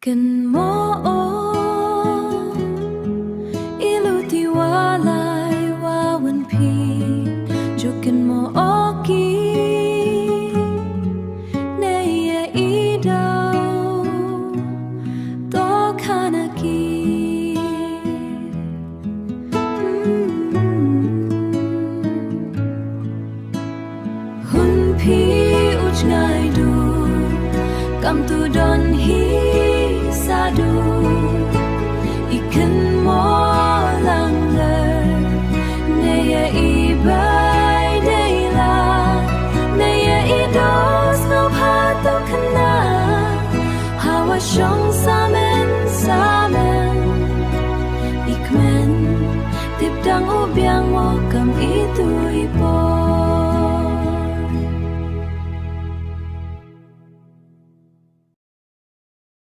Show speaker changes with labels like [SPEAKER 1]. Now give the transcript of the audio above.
[SPEAKER 1] Kan mo ilu tiwalay wawan pi Jokin mo oki Naya idaw To kanaki Hun pi uch ngai du Kam tu don hi sadu Ikan mo lang ler Naya ibay dayla Naya idos ngau pato kana Hawa syong samen Ikmen Tipdang ubiang mo kam itu ipo